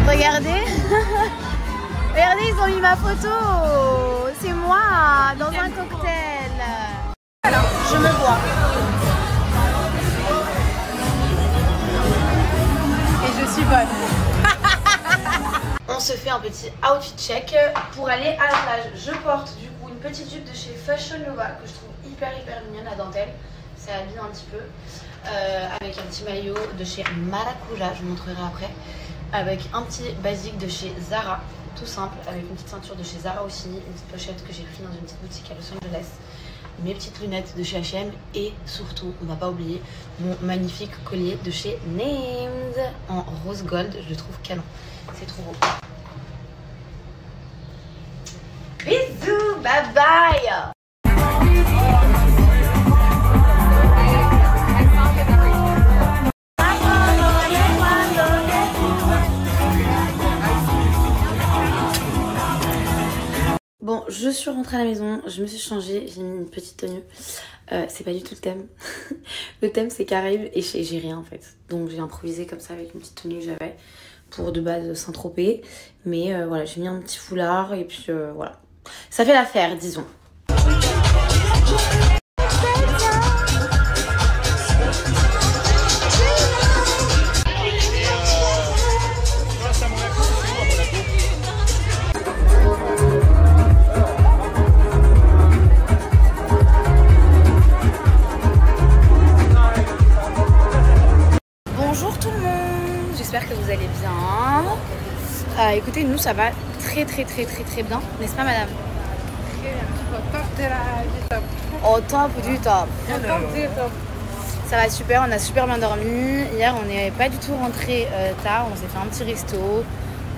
Regardez. Regardez, ils ont mis ma photo. C'est moi dans un cocktail. Alors, je me vois. Et je suis bonne. On se fait un petit outfit check pour aller à la plage. Je porte du coup une petite jupe de chez Fashion Nova que je trouve hyper mignonne à dentelle. Ça habille un petit peu. Avec un petit maillot de chez Maracuja, je vous montrerai après. Avec un petit basique de chez Zara, tout simple, avec une petite ceinture de chez Zara aussi, une petite pochette que j'ai pris dans une petite boutique à Los Angeles, mes petites lunettes de chez H&M et surtout, on n'a pas oublié, mon magnifique collier de chez Named en rose gold, je le trouve canon, c'est trop beau. Bisous, bye bye. Bon, je suis rentrée à la maison, je me suis changée, j'ai mis une petite tenue. C'est pas du tout le thème. Le thème c'est Caraïbes et j'ai rien en fait. Donc j'ai improvisé comme ça avec une petite tenue que j'avais pour de base Saint-Tropez. Mais voilà, j'ai mis un petit foulard et puis voilà. Ça fait l'affaire, disons. J'espère que vous allez bien. Écoutez, nous ça va très bien, n'est-ce pas madame? Au top du top. Au top du top. Au top du top. Ça va super, on a super bien dormi. Hier on n'est pas du tout rentré tard, on s'est fait un petit resto,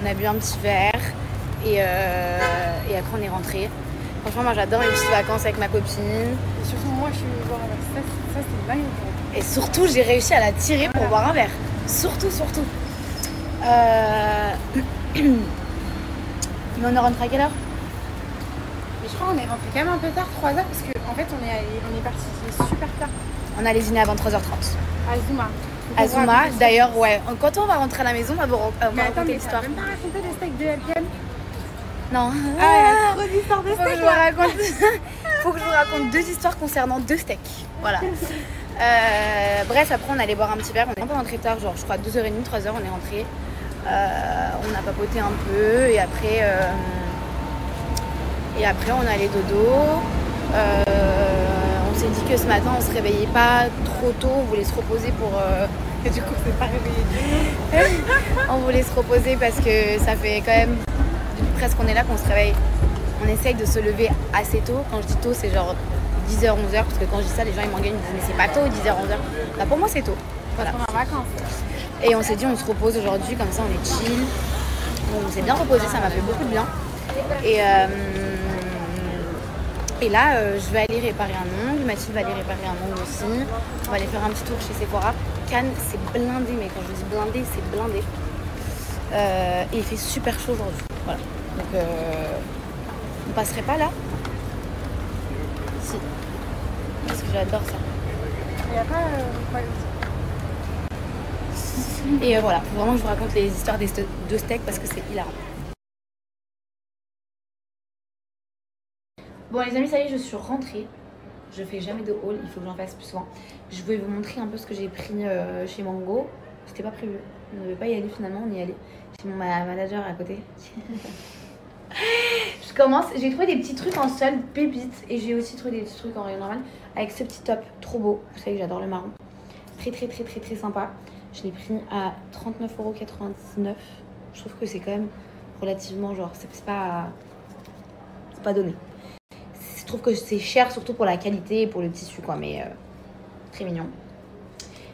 on a bu un petit verre et après on est rentré. Franchement moi j'adore les petites vacances avec ma copine. Et surtout moi je suis boire un verre, ça c'est dingue. Et surtout j'ai réussi à la tirer pour boire un verre. Surtout. Mais on est rentré à quelle heure? Mais je crois qu'on est rentré quand même un peu tard, 3h, parce qu'en fait on est parti super tard. On a dîner à 23h30. À Zuma, d'ailleurs, ouais. Quand on va rentrer à la maison, on va raconter l'histoire. Tu n'as même pas raconté les steaks de LPM? Non. Ah, il y a trop d'histoires de steaks. Faut que je vous raconte 2 histoires concernant 2 steaks. Voilà. Bref, après on allait boire un petit verre. On est un peu rentré tard, genre je crois 2h30, 3h on est rentré. On a papoté un peu et après on allait dodo. On s'est dit que ce matin on se réveillait pas trop tôt, on voulait se reposer pour... Et du coup on s'est pas réveillé. On voulait se reposer parce que ça fait quand même depuis presque qu'on est là qu'on se réveille. On essaye de se lever assez tôt. Quand je dis tôt c'est genre 10h, 11h, parce que quand je dis ça, les gens ils m'engueulent, ils me disent mais c'est pas tôt, 10h, 11h. Bah pour moi c'est tôt. Voilà. On est en vacances. Et on s'est dit on se repose aujourd'hui, comme ça on est chill. Bon, on s'est bien reposé, ça m'a fait beaucoup de bien. Et là, je vais aller réparer un ongle, Mathilde va aller réparer un ongle aussi. On va aller faire un petit tour chez Sephora. Cannes, c'est blindé, mais quand je dis blindé, c'est blindé. Et il fait super chaud aujourd'hui. Voilà. Donc, on passerait pas là? Si. Parce que j'adore ça. Il n'y a pas... Et voilà, faut vraiment que je vous raconte les histoires de steaks parce que c'est hilarant. Bon les amis, ça y est, je suis rentrée. Je fais jamais de haul, il faut que j'en fasse plus souvent. Je vais vous montrer un peu ce que j'ai pris chez Mango. C'était pas prévu, on ne devait pas y aller finalement, on y est allé. J'ai mon manager à côté. Je commence, j'ai trouvé des petits trucs en solde, pépites. Et j'ai aussi trouvé des petits trucs en rayon normal avec ce petit top, trop beau. Vous savez que j'adore le marron. Très sympa. Je l'ai pris à 39,99 €. Je trouve que c'est quand même relativement genre, c'est pas donné. Je trouve que c'est cher surtout pour la qualité et pour le tissu quoi, mais très mignon.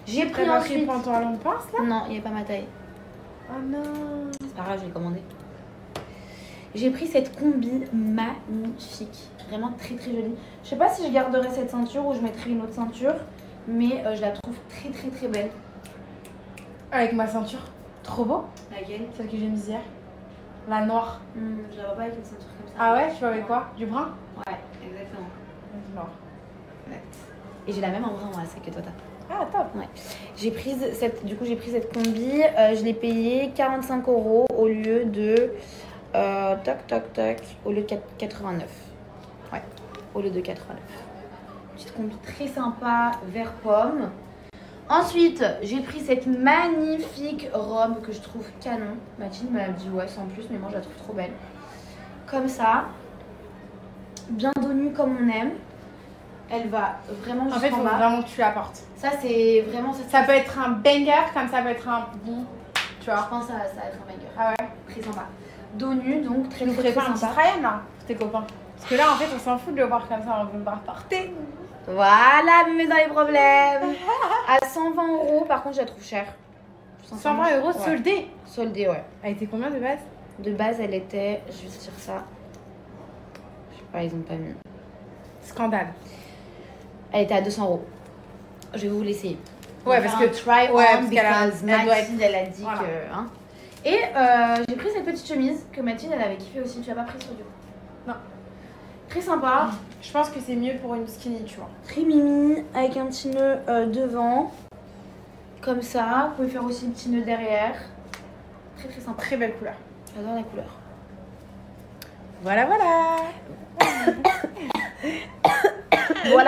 J'ai pris ensuite... pantalon pince là? Non, il n'y avait pas ma taille. Oh non. C'est pas grave, je l'ai commandé. J'ai pris cette combi magnifique, vraiment très jolie. Je sais pas si je garderai cette ceinture ou je mettrai une autre ceinture, mais je la trouve très belle. Avec ma ceinture. Trop beau. Laquelle? Celle que j'ai mise hier. La noire. Je la vois pas avec une ceinture comme ça. Ah ouais? Tu vois avec quoi? Du brun? Ouais, exactement. Du noir. Ouais. Et j'ai la même en brun moi, c'est que toi t'as. Ah, top. Ouais. J'ai pris cette combi. Je l'ai payée 45 € au lieu de... au lieu de 89. Ouais, au lieu de 89. Petite combi très sympa, vert pomme. Ensuite, j'ai pris cette magnifique robe que je trouve canon. Mathilde m'a dit ouais, sans plus, mais moi je la trouve trop belle. Comme ça, bien dos nu comme on aime. Elle va vraiment En fait, il faut vraiment que tu la portes. Ça, c'est vraiment... Ça peut être un banger, comme ça peut être un bout. Tu vois. Je pense que ça va être un banger. Ah ouais. Très sympa. Dos nu, donc très Tu très ferais pas un petit sympa. trial là, pour tes copains. Parce que là, en fait, on s'en fout de le voir comme ça, on veut le voir porter. Voilà, me met dans les problèmes. À 120 €, par contre, je la trouve chère. 120 € ouais. soldée. Soldée, ouais. Elle était combien de base? De base, elle était... Je vais te dire ça. Je sais pas, ils ont pas mis. Scandale. Elle était à 200 €. Je vais vous l'essayer. Ouais, parce que try on, parce because elle doit être... Mathilde, elle a dit voilà. que... Hein. Et j'ai pris cette petite chemise que Mathilde, elle avait kiffé aussi. Tu l'as pas prise sur du coup? Non. Très sympa. Je pense que c'est mieux pour une skinny, tu vois. Très mimi, avec un petit nœud devant. Comme ça. Vous pouvez faire aussi un petit nœud derrière. Très très sympa. Très belle couleur. J'adore la couleur. Voilà, voilà.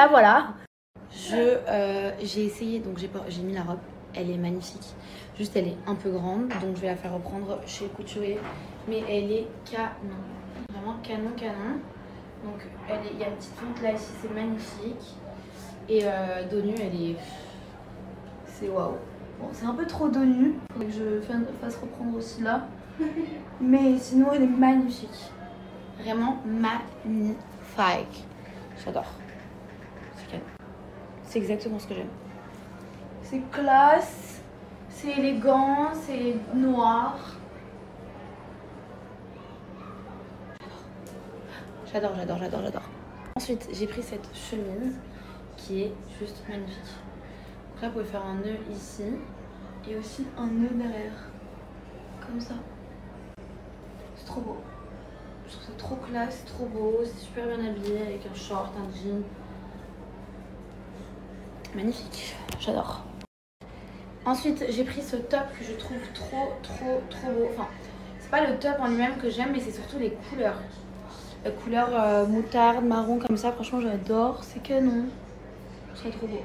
Voilà. J'ai essayé, donc j'ai mis la robe. Elle est magnifique. Juste, elle est un peu grande, donc je vais la faire reprendre chez le couturier. Mais elle est canon. Vraiment canon. Donc, il y a une petite fente là, ici, c'est magnifique. Et dos nu, elle est... C'est waouh. Bon, c'est un peu trop dos nu. Faudrait que je fasse reprendre aussi là. Mais sinon, elle est magnifique. Vraiment magnifique. J'adore. C'est canon. C'est exactement ce que j'aime. C'est classe, c'est élégant, c'est noir. J'adore. Ensuite, j'ai pris cette chemise qui est juste magnifique. Donc là, vous pouvez faire un nœud ici et aussi un nœud derrière. Comme ça. C'est trop beau. Je trouve ça trop classe, trop beau. C'est super bien habillé avec un short, un jean. Magnifique. J'adore. Ensuite, j'ai pris ce top que je trouve trop beau. Enfin, c'est pas le top en lui-même que j'aime, mais c'est surtout les couleurs. La couleur moutarde, marron comme ça, franchement j'adore, c'est canon. Je trouve ça trop beau.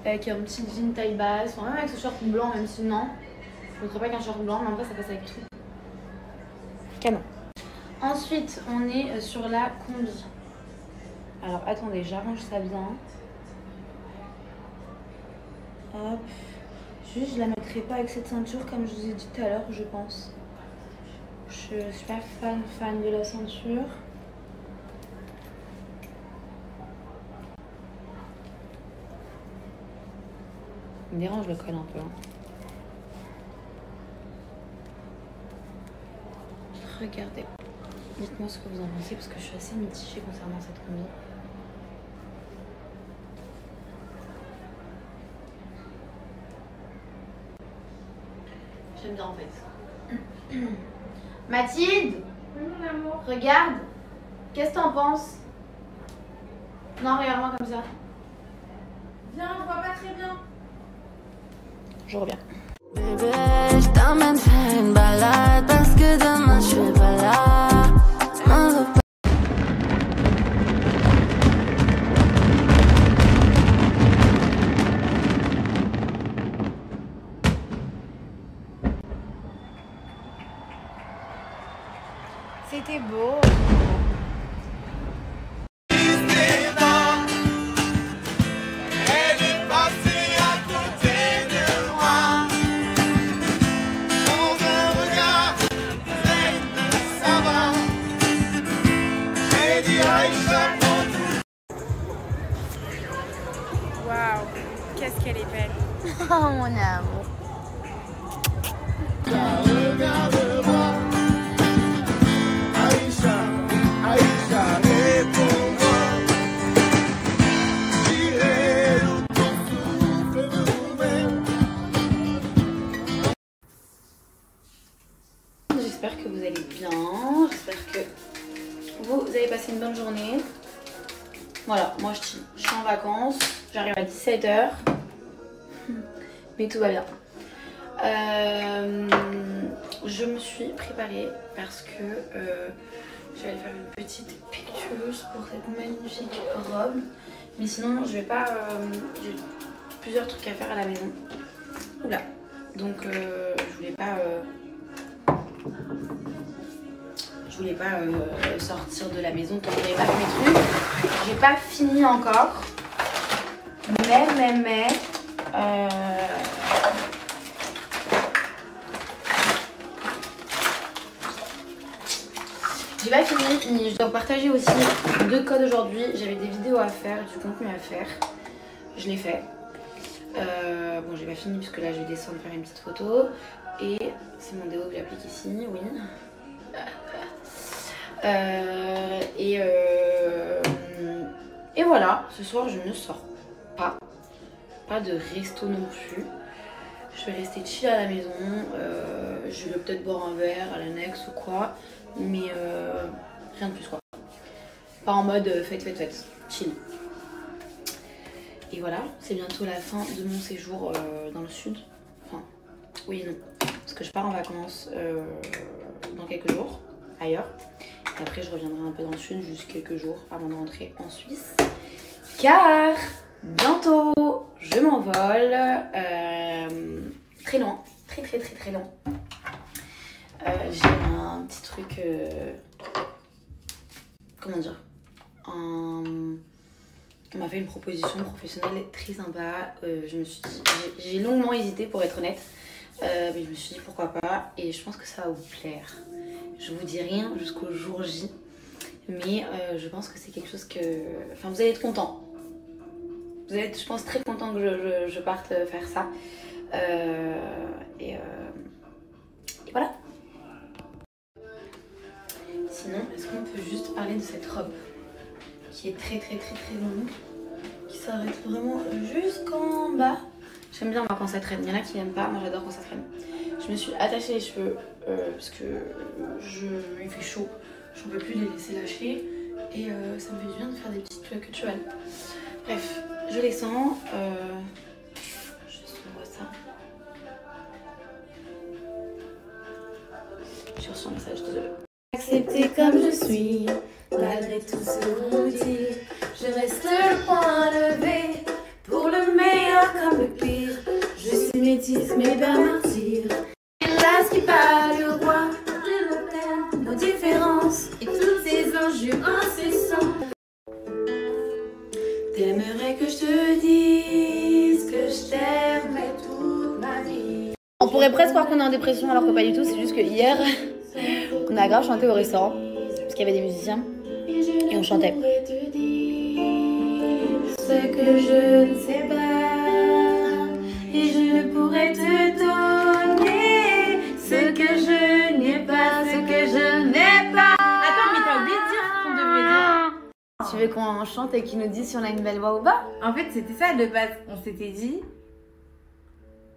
Avec un petit jean taille basse, enfin, même avec ce short blanc, même si non, je ne voudrais pas qu'un short blanc, mais en vrai ça passe avec tout. Canon. Ensuite, on est sur la combi. Alors attendez, j'arrange ça bien. Hop. Juste, je la mettrai pas avec cette ceinture comme je vous ai dit tout à l'heure, je pense. Je suis pas fan de la ceinture. Il me dérange le col un peu. Hein. Regardez. Dites-moi ce que vous en pensez parce que je suis assez mitigée concernant cette combi. J'aime bien en fait. Mathilde, Mon amour. regarde. Qu'est-ce que t'en penses? Non, regarde-moi comme ça. Viens, on voit pas très bien. Je reviens. Bébé, je t'emmène faire une balade parce que demain je serai pas là. M'en veux pas. C'était beau. Waouh, qu'est-ce qu'elle est belle. Oh mon amour. J'espère que vous allez bien. J'espère que vous avez passé une bonne journée. Voilà, moi je suis en vacances. J'arrive à 17 h. Mais tout va bien. Je me suis préparée parce que je vais aller faire une petite pictureuse pour cette magnifique robe. Mais sinon, je vais pas. J'ai plusieurs trucs à faire à la maison. Oula. Donc, je voulais pas. Je voulais pas sortir de la maison quand j'avais pas fait mes trucs. J'ai pas fini encore. Mais. J'ai pas fini, je dois partager aussi 2 codes aujourd'hui. J'avais des vidéos à faire, du contenu à faire. Je l'ai fait. Bon, j'ai pas fini puisque là je vais descendre faire une petite photo. Et c'est mon déo que j'applique ici, oui. Et voilà, ce soir je ne sors pas. Pas de resto non plus. Je vais rester chill à la maison. Je vais peut-être boire un verre à l'annexe ou quoi. Mais rien de plus quoi. Pas en mode fête. Chill. Et voilà, c'est bientôt la fin de mon séjour dans le sud. Enfin, oui et non. Parce que je pars en vacances dans quelques jours, ailleurs. Et après je reviendrai un peu dans le sud, juste quelques jours avant de rentrer en Suisse. Car bientôt je m'envole. Très loin. Très loin. J'ai un petit truc... comment dire, on m'a fait une proposition professionnelle très sympa. Je me suis dit, j'ai longuement hésité pour être honnête, mais je me suis dit pourquoi pas, et je pense que ça va vous plaire. Je vous dis rien jusqu'au jour J, mais je pense que c'est quelque chose que... Enfin, vous allez être contents. Vous allez être, je pense, très contents que je parte faire ça. Et voilà. Sinon, est-ce qu'on peut juste parler de cette robe qui est très longue, qui s'arrête vraiment jusqu'en bas. J'aime bien moi quand ça traîne, il y en a qui n'aiment pas, moi j'adore quand ça traîne. Je me suis attachée les cheveux parce que il fait chaud, j'en peux plus les laisser lâcher et ça me fait du bien de faire des petites queues tuales. Bref, je les sens, juste on voit ça. J'ai reçu un message, désolée. Accepter comme je suis, malgré tout ce qu'on nous dit. Je reste le poing levé, pour le meilleur comme le pire. Je suis métisse mais bien martyr. Là ce qui parle le roi de nos thèmes, nos différences et tous ces enjeux incessants. T'aimerais que je te dise que je t'aimerais toute ma vie. On pourrait presque croire qu'on est en dépression alors que pas du tout, c'est juste que hier on a grave chanté au restaurant parce qu'il y avait des musiciens et on chantait. Ce que je ne sais pas et je ne pourrais te donner ce que je n'ai pas, ce que je n'ai pas. Attends, mais t'as oublié de dire ce qu'on devait dire. Tu veux qu'on chante et qu'ils nous disent si on a une belle voix ou pas? En fait, c'était ça de base. On s'était dit.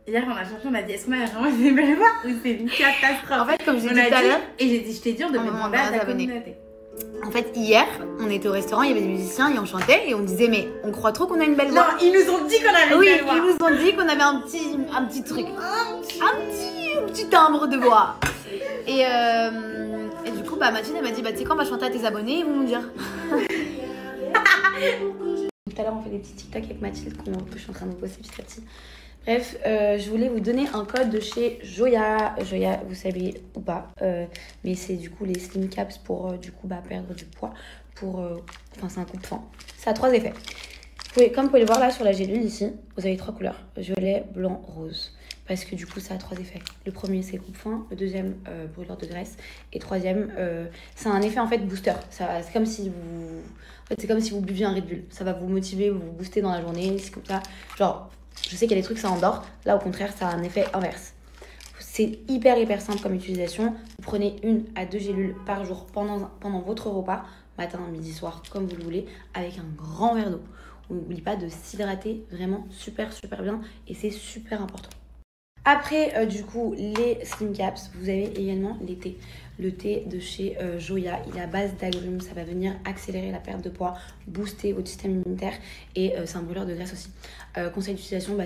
Hier, on a chanté, on a dit est-ce qu'on a vraiment une belle voix ou c'est une catastrophe? En fait, comme je on dit a tout à dit, l'heure, et j'ai dit, je t'ai dit, on devait demander à ta communauté. En fait, hier, on était au restaurant, il y avait des musiciens et on chantait et on disait mais on croit trop qu'on a une belle voix. Non, ils nous ont dit qu'on avait une belle voix. Oui, ils nous ont dit qu'on avait un petit truc, un petit timbre de voix. Et du coup, bah Mathilde elle m'a dit bah tu sais quand on va chanter à tes abonnés, ils vont nous dire. Tout à l'heure, on fait des petits TikTok avec Mathilde que je suis en train de bosser petit à petit. Bref, je voulais vous donner un code de chez Joya. Joya, vous savez ou pas, mais c'est du coup les Slim Caps pour du coup perdre du poids. Enfin, c'est un coupe-faim. Ça a 3 effets. Comme vous pouvez le voir là sur la gélule ici, vous avez 3 couleurs, violet, blanc, rose. Parce que du coup, ça a 3 effets. Le premier, c'est coupe-faim. Le deuxième, brûlure de graisse. Et le troisième, c'est un effet en fait booster. C'est comme si vous... En fait, c'est comme si vous buviez un Red Bull. Ça va vous motiver, vous booster dans la journée. C'est comme ça. Genre, je sais qu'il y a des trucs, ça endort. Là, au contraire, ça a un effet inverse. C'est hyper simple comme utilisation. Vous prenez 1 à 2 gélules par jour pendant votre repas. Matin, midi, soir, comme vous le voulez. Avec un grand verre d'eau. On n'oublie pas de s'hydrater vraiment super bien. Et c'est super important. Après, du coup, les Slim Caps, vous avez également les thés. Le thé de chez Joya, il est à base d'agrumes, ça va venir accélérer la perte de poids, booster votre système immunitaire et c'est un brûleur de graisse aussi. Conseil d'utilisation,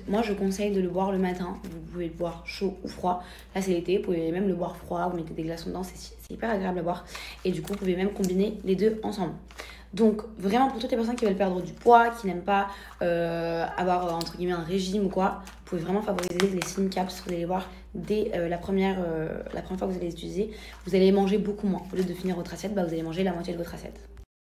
moi je conseille de le boire le matin, vous pouvez le boire chaud ou froid. Là c'est l'été, vous pouvez même le boire froid, vous mettez des glaçons dedans, c'est hyper agréable à boire. Et du coup, vous pouvez même combiner les deux ensemble. Donc vraiment pour toutes les personnes qui veulent perdre du poids, qui n'aiment pas avoir entre guillemets un régime ou quoi, vous pouvez vraiment favoriser les Slim Caps. Vous allez les voir dès la première fois que vous allez les utiliser, vous allez manger beaucoup moins. Au lieu de finir votre assiette, vous allez manger la moitié de votre assiette.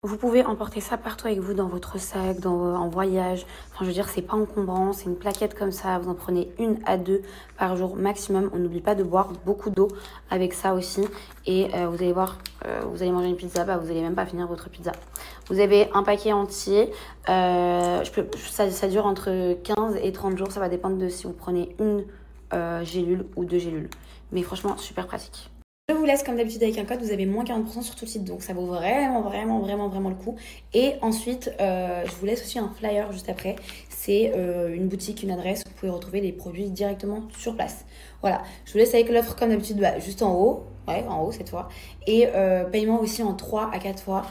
Vous pouvez emporter ça partout avec vous dans votre sac, en voyage. Enfin, je veux dire, c'est pas encombrant, c'est une plaquette comme ça. Vous en prenez 1 à 2 par jour maximum. On n'oublie pas de boire beaucoup d'eau avec ça aussi. Et vous allez voir, vous allez manger une pizza, vous allez même pas finir votre pizza. Vous avez un paquet entier. Ça dure entre 15 et 30 jours. Ça va dépendre de si vous prenez une gélule ou 2 gélules. Mais franchement, super pratique. Je vous laisse comme d'habitude avec un code, vous avez moins 40% sur tout le site, donc ça vaut vraiment le coup. Et ensuite, je vous laisse aussi un flyer juste après. C'est une boutique, une adresse où vous pouvez retrouver les produits directement sur place. Voilà, je vous laisse avec l'offre comme d'habitude, juste en haut, en haut cette fois. Et paiement aussi en 3 à 4 fois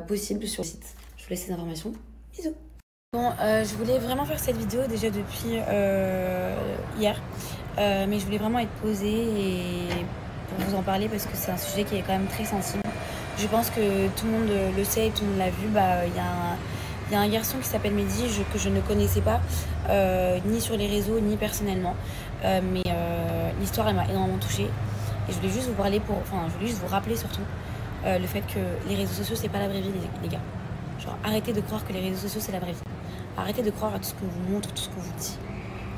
possible sur le site. Je vous laisse ces informations. Bisous. Bon, je voulais vraiment faire cette vidéo déjà depuis hier, mais je voulais vraiment être posée et pour vous en parler parce que c'est un sujet qui est quand même très sensible. Je pense que tout le monde le sait et tout le monde l'a vu. Il y a un garçon qui s'appelle Mehdi que je ne connaissais pas, ni sur les réseaux, ni personnellement. Mais l'histoire, elle m'a énormément touchée. Et je voulais juste vous parler je voulais juste vous rappeler surtout le fait que les réseaux sociaux, c'est pas la vraie vie, les gars. Genre, arrêtez de croire que les réseaux sociaux, c'est la vraie vie. Arrêtez de croire à tout ce qu'on vous montre, tout ce qu'on vous dit.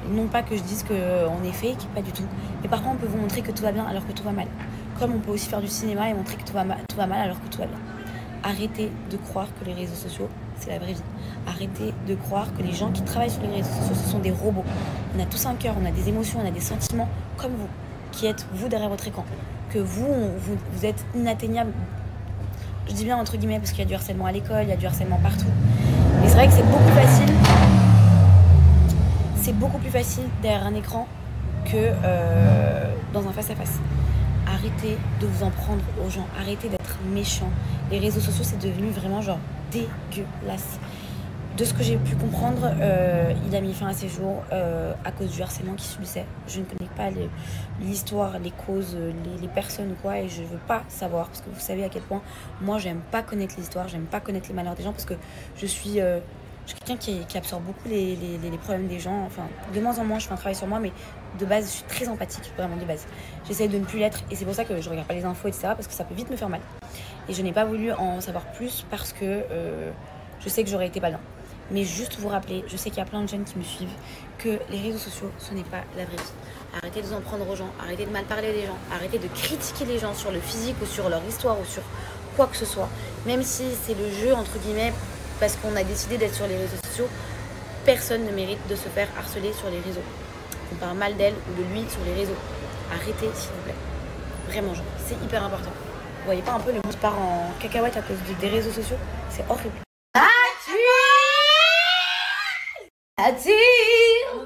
Non pas que je dise qu'on est fake, pas du tout. Mais par contre, on peut vous montrer que tout va bien alors que tout va mal. Comme on peut aussi faire du cinéma et montrer que tout va mal alors que tout va bien. Arrêtez de croire que les réseaux sociaux, c'est la vraie vie. Arrêtez de croire que les gens qui travaillent sur les réseaux sociaux, ce sont des robots. On a tous un cœur, on a des émotions, on a des sentiments comme vous, qui êtes vous derrière votre écran. Que vous êtes inatteignable. Je dis bien entre guillemets parce qu'il y a du harcèlement à l'école, il y a du harcèlement partout. Mais c'est vrai que c'est beaucoup facile. C'est beaucoup plus facile derrière un écran que dans un face-à-face. Arrêtez de vous en prendre aux gens. Arrêtez d'être méchants. Les réseaux sociaux, c'est devenu vraiment genre dégueulasse. De ce que j'ai pu comprendre, il a mis fin à ses jours à cause du harcèlement qu'il subissait. Je ne connais pas l'histoire, les causes, les personnes ou quoi, et je ne veux pas savoir parce que vous savez à quel point moi j'aime pas connaître l'histoire, j'aime pas connaître les malheurs des gens parce que je suis quelqu'un qui absorbe beaucoup les problèmes des gens. Enfin, de moins en moins, je fais un travail sur moi, mais de base, je suis très empathique, vraiment de base. J'essaie de ne plus l'être et c'est pour ça que je regarde pas les infos, etc. parce que ça peut vite me faire mal. Et je n'ai pas voulu en savoir plus parce que je sais que j'aurais été pas bien. Mais juste vous rappeler, je sais qu'il y a plein de jeunes qui me suivent, que les réseaux sociaux, ce n'est pas la vraie vie. Arrêtez de vous en prendre aux gens, arrêtez de mal parler des gens, arrêtez de critiquer les gens sur le physique ou sur leur histoire ou sur quoi que ce soit. Même si c'est le jeu, entre guillemets, parce qu'on a décidé d'être sur les réseaux sociaux, personne ne mérite de se faire harceler sur les réseaux. On parle mal d'elle ou de lui sur les réseaux. Arrêtez, s'il vous plaît. Vraiment, genre, c'est hyper important. Vous voyez pas un peu le monde part en cacahuète à cause des réseaux sociaux? C'est horrible.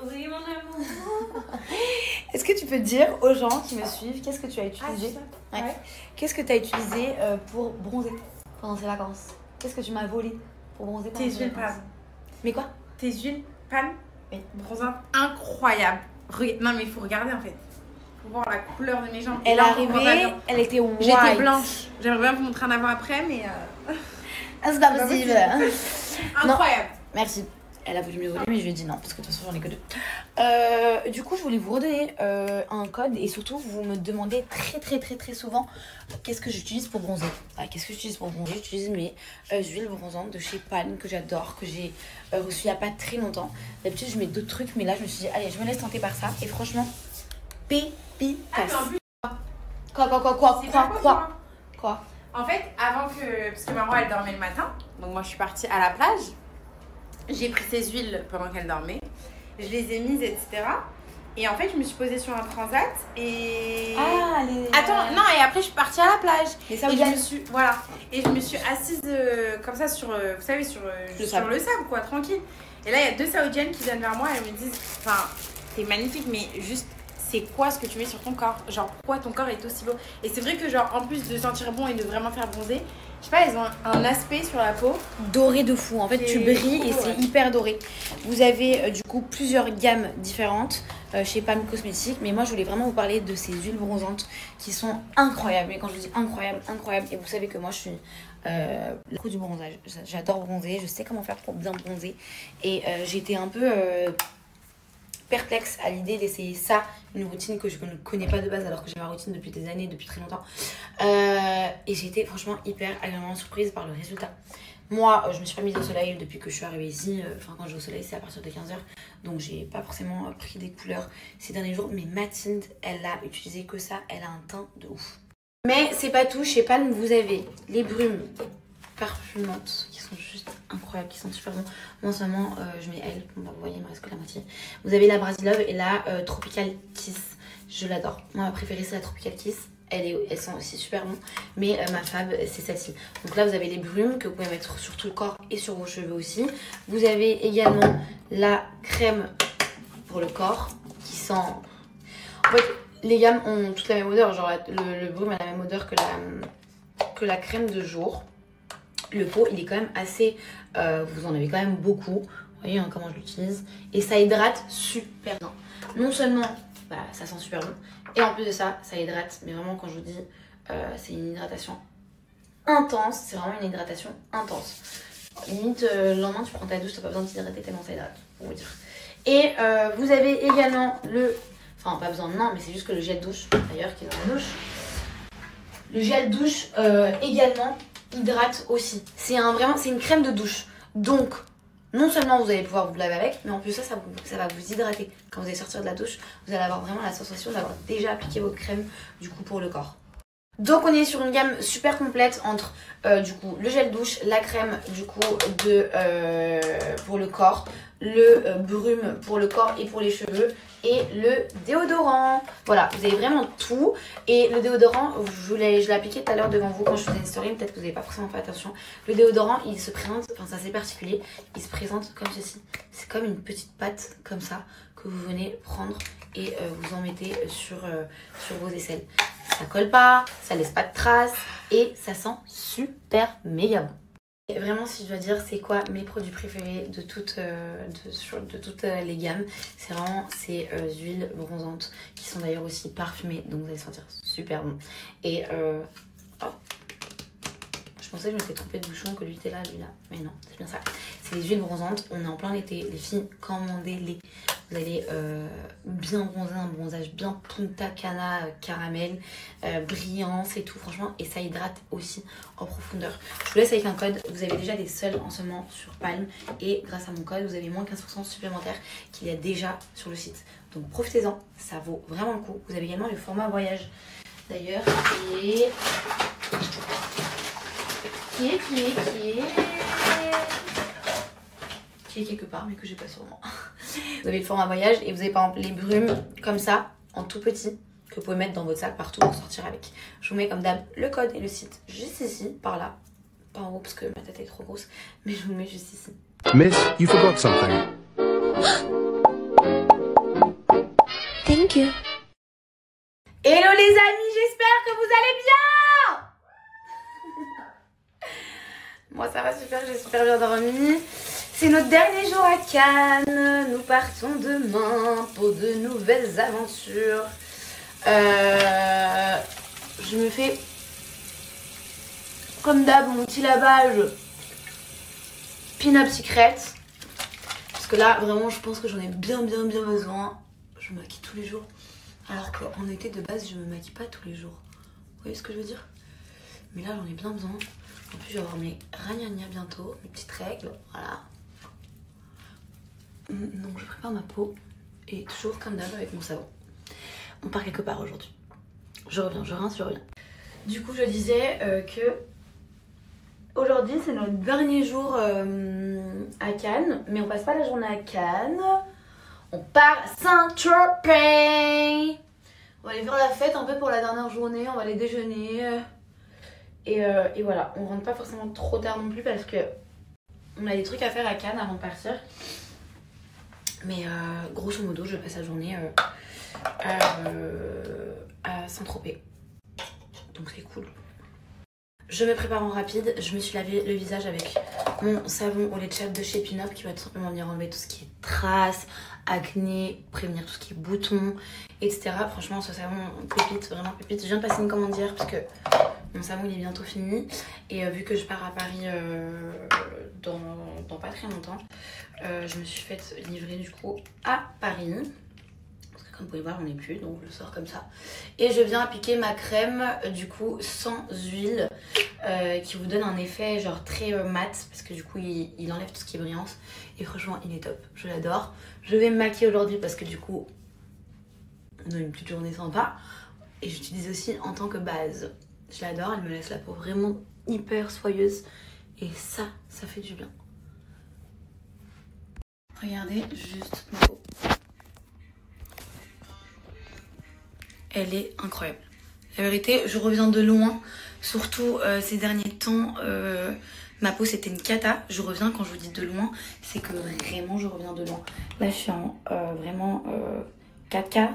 Oui, mon amour. Est-ce que tu peux dire aux gens qui me suivent qu'est-ce que tu as utilisé Qu'est-ce que tu as utilisé pour bronzer pendant ces vacances? Qu'est-ce que tu m'as volé pour bronzer pendant Tes ces huiles vacances? palmes. Mais quoi? Tes huiles palmes. Oui. Bronzant incroyable. Non mais il faut regarder en fait. Faut voir la couleur de mes jambes. Elle est là, arrivée, elle était white. J'étais blanche. J'aimerais bien vous montrer un avant après mais Ah, c'est pas possible. incroyable. Merci. Elle a voulu me voler, mais je lui ai dit non, parce que de toute façon, j'en ai que 2. Du coup, je voulais vous redonner un code et surtout, vous me demandez très souvent qu'est-ce que j'utilise pour bronzer. Qu'est-ce que j'utilise pour bronzer? J'utilise mes huiles bronzantes de chez Palm que j'adore, que j'ai reçu il n'y a pas très longtemps. D'habitude, je mets d'autres trucs, mais là, je me suis dit, allez, je me laisse tenter par ça. Et franchement, pépitas. Quoi? En fait, avant que... Parce que maman, elle dormait le matin. Donc moi, je suis partie à la plage. J'ai pris ces huiles pendant qu'elle dormait. Je les ai mises, etc. Et en fait, je me suis posée sur un transat et... Ah, Attends, non, et après, je suis partie à la plage. Les Et saoudiennes. voilà. Et je me suis assise comme ça sur, vous savez, sur le sable, quoi, tranquille. Et là, il y a 2 saoudiennes qui viennent vers moi et elles me disent... Enfin, c'est magnifique, mais juste, c'est quoi ce que tu mets sur ton corps? Genre, pourquoi ton corps est aussi beau? Et c'est vrai que, genre, en plus de sentir bon et de vraiment faire bronzer, je sais pas, elles ont un aspect sur la peau. Doré de fou. En fait, tu brilles et c'est hyper doré. Vous avez du coup plusieurs gammes différentes chez Palm Cosmetics. Mais moi, je voulais vraiment vous parler de ces huiles bronzantes qui sont incroyables. Mais quand je vous dis incroyable, incroyable. Et vous savez que moi, je suis la pro du bronzage. J'adore bronzer. Je sais comment faire pour bien bronzer. Et j'étais un peu perplexe à l'idée d'essayer ça, une routine que je ne connais pas de base alors que j'ai ma routine depuis des années, depuis très longtemps. Et j'ai été franchement hyper agréablement surprise par le résultat. Moi, je me suis pas mise au soleil depuis que je suis arrivée ici. Enfin, quand je vais au soleil, c'est à partir de 15h. Donc, j'ai pas forcément pris des couleurs ces derniers jours. Mais Mathilde, elle a utilisé que ça. Elle a un teint de ouf. Mais c'est pas tout. Chez Palm, vous avez les brumes parfumantes qui sont juste incroyables, qui sont super bons. Moi en ce moment je mets elle, bon, vous voyez il me reste que la moitié. Vous avez la Brasil Love et la Tropical Kiss, je l'adore. Moi ma préférée c'est la Tropical Kiss, elles sont aussi super bons, mais ma fave c'est celle-ci. Donc là vous avez les brumes que vous pouvez mettre sur tout le corps et sur vos cheveux aussi. Vous avez également la crème pour le corps qui sent... En fait les gammes ont toutes la même odeur, genre le brume a la même odeur que la crème de jour. Le pot il est quand même assez, vous en avez quand même beaucoup, vous voyez hein, comment je l'utilise, et ça hydrate super bien. Non seulement ça sent super bon, et en plus de ça, ça hydrate, mais vraiment quand je vous dis, c'est une hydratation intense, c'est vraiment une hydratation intense. Limite le lendemain tu prends ta douche, t'as pas besoin de t'hydrater tellement ça hydrate, pour vous dire. Et vous avez également enfin pas besoin non, mais c'est juste que le gel douche, d'ailleurs qui est dans la douche, le gel douche également hydrate aussi. C'est une crème de douche. Donc, non seulement vous allez pouvoir vous laver avec, mais en plus ça va vous hydrater. Quand vous allez sortir de la douche, vous allez avoir vraiment la sensation d'avoir déjà appliqué votre crème du coup pour le corps. Donc on est sur une gamme super complète entre du coup le gel douche, la crème du coup pour le corps, le brume pour le corps et pour les cheveux et le déodorant. Voilà, vous avez vraiment tout. Et le déodorant, je l'ai appliqué tout à l'heure devant vous quand je faisais une story, peut-être que vous n'avez pas forcément fait attention. Le déodorant, il se présente, enfin c'est assez particulier, il se présente comme ceci. C'est comme une petite pâte comme ça que vous venez prendre et vous en mettez sur vos aisselles. Ça colle pas, ça laisse pas de traces et ça sent super méga bon. Et vraiment si je dois dire c'est quoi mes produits préférés de toutes les gammes, c'est vraiment ces huiles bronzantes qui sont d'ailleurs aussi parfumées, donc vous allez sentir super bon. Et je pensais que je m'étais trompée de bouchon, que lui était là, lui là, mais non, c'est bien ça. C'est les huiles bronzantes, on est en plein été, les filles, commandez-les. Vous allez bien bronzer, un bronzage bien Punta Cana, caramel, brillant, c'est tout franchement. Et ça hydrate aussi en profondeur. Je vous laisse avec un code, vous avez déjà des soldes en ce moment sur Palm. Et grâce à mon code, vous avez moins 15% supplémentaire qu'il y a déjà sur le site. Donc profitez-en, ça vaut vraiment le coup. Vous avez également le format voyage d'ailleurs qui est quelque part mais que j'ai pas sur moi. Vous avez le format voyage et vous avez par exemple les brumes comme ça en tout petit que vous pouvez mettre dans votre sac partout pour sortir avec. Je vous mets comme d'hab le code et le site juste ici, par là, pas en haut parce que ma tête est trop grosse, mais je vous le mets juste ici. Miss, you forgot something. Thank you. Hello les amis, j'espère que vous allez bien. Moi ça va super, j'ai super bien dormi. C'est notre dernier jour à Cannes. Nous partons demain pour de nouvelles aventures. Je me fais comme d'hab mon petit lavage Pin-Up Secret. Parce que là vraiment je pense que j'en ai bien besoin. Je me maquille tous les jours. Alors qu'en été de base je me maquille pas tous les jours. Vous voyez ce que je veux dire? Mais là j'en ai bien besoin. En plus je vais avoir mes ragnagnas bientôt, mes petites règles, voilà. Donc je prépare ma peau et toujours comme d'hab avec mon savon. On part quelque part aujourd'hui. Je reviens, je rince, je reviens. Du coup je disais que aujourd'hui c'est notre dernier jour à Cannes. Mais on passe pas la journée à Cannes. On part à Saint-Tropez. On va aller faire la fête un peu pour la dernière journée. On va aller déjeuner. Et voilà, on rentre pas forcément trop tard non plus parce que on a des trucs à faire à Cannes avant de partir. Mais grosso modo, je passe la journée à Saint-Tropez. Donc c'est cool. Je me prépare en rapide. Je me suis lavé le visage avec mon savon au lait de chèvre de chez Pin Up qui va tout simplement venir enlever tout ce qui est traces, acné, prévenir tout ce qui est boutons, etc. Franchement, ce savon pépite, vraiment pépite. Je viens de passer une commande hier parce que mon savon il est bientôt fini. Et vu que je pars à Paris dans pas très longtemps, je me suis fait livrer du coup à Paris. Comme vous pouvez voir, on n'est plus, donc je le sors comme ça. Et je viens appliquer ma crème, du coup, sans huile, qui vous donne un effet genre très mat, parce que du coup, il enlève tout ce qui est brillance. Et franchement, il est top, je l'adore. Je vais me maquiller aujourd'hui parce que du coup, on a une petite journée sympa. Et j'utilise aussi en tant que base. Je l'adore, elle me laisse la peau vraiment hyper soyeuse. Et ça fait du bien. Regardez juste ma peau. Elle est incroyable. La vérité, je reviens de loin. Surtout ces derniers temps, ma peau c'était une cata. Je reviens, quand je vous dis de loin, c'est que vraiment je reviens de loin. Là je suis en vraiment 4K.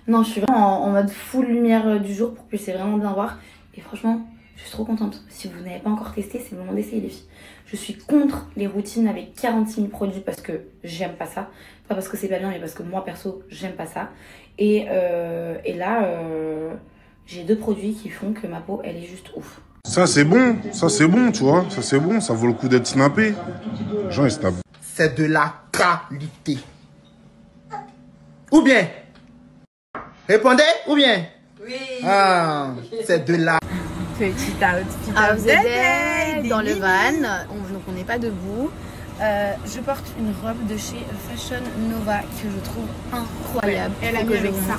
Non, je suis vraiment en mode full lumière du jour pour que vous puissiez vraiment bien voir. Et franchement, je suis trop contente. Si vous n'avez pas encore testé, c'est le moment d'essayer les filles. Je suis contre les routines avec 46 000 produits parce que j'aime pas ça. Pas parce que c'est pas bien, mais parce que moi perso, j'aime pas ça. Et là, j'ai 2 produits qui font que ma peau, elle est juste ouf. Ça c'est bon, tu vois. Ça c'est bon, ça vaut le coup d'être snappé. Les gens ils snappent. C'est de la qualité. Ou bien? Répondez, ou bien? Oui. Ah, c'est de la... Petit outfit vous êtes dans le van, donc on n'est pas debout. Je porte une robe de chez Fashion Nova que je trouve incroyable. Elle a mis avec ça.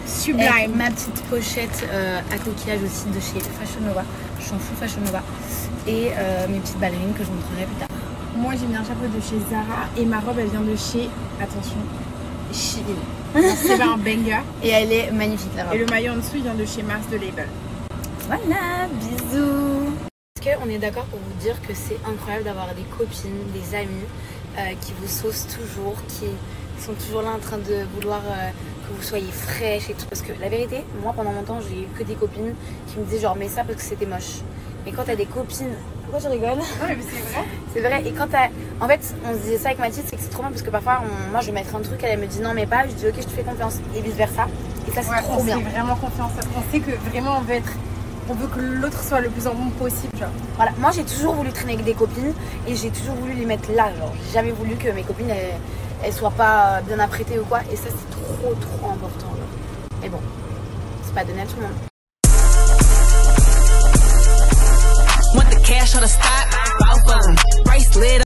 Sublime. Avec ma petite pochette à coquillage aussi de chez Fashion Nova. Je suis en full Fashion Nova. Et mes petites ballerines que je vous montrerai plus tard. Moi j'ai mis un chapeau de chez Zara et ma robe elle vient de chez, attention, Shein. C'est un banger. Et elle est magnifique la robe. Et le maillot en dessous il vient de chez Mars de Label. Voilà, bisous. Est-ce qu'on est d'accord pour vous dire que c'est incroyable d'avoir des copines, des amis qui vous saucent toujours, qui sont toujours là en train de vouloir que vous soyez fraîche et tout. Parce que la vérité, moi pendant longtemps j'ai eu que des copines qui me disaient genre mais ça parce que c'était moche. Mais quand t'as des copines... Pourquoi tu rigoles? Non mais c'est vrai. C'est vrai, et quand t'as... En fait, on se disait ça avec Mathilde, c'est que c'est trop bien parce que parfois, moi je vais mettre un truc, elle me dit non mais pas, je dis ok je te fais confiance et vice versa. Et ça c'est trop bien. On fait vraiment confiance, on sait que vraiment on veut que l'autre soit le plus en bon possible genre. Voilà, moi j'ai toujours voulu traîner avec des copines et j'ai toujours voulu les mettre là, genre j'ai jamais voulu que mes copines elles soient pas bien apprêtées ou quoi, et ça c'est trop important genre. Mais bon, c'est pas donné à tout le monde. Want the cash or the stock? Both of them. Bracelet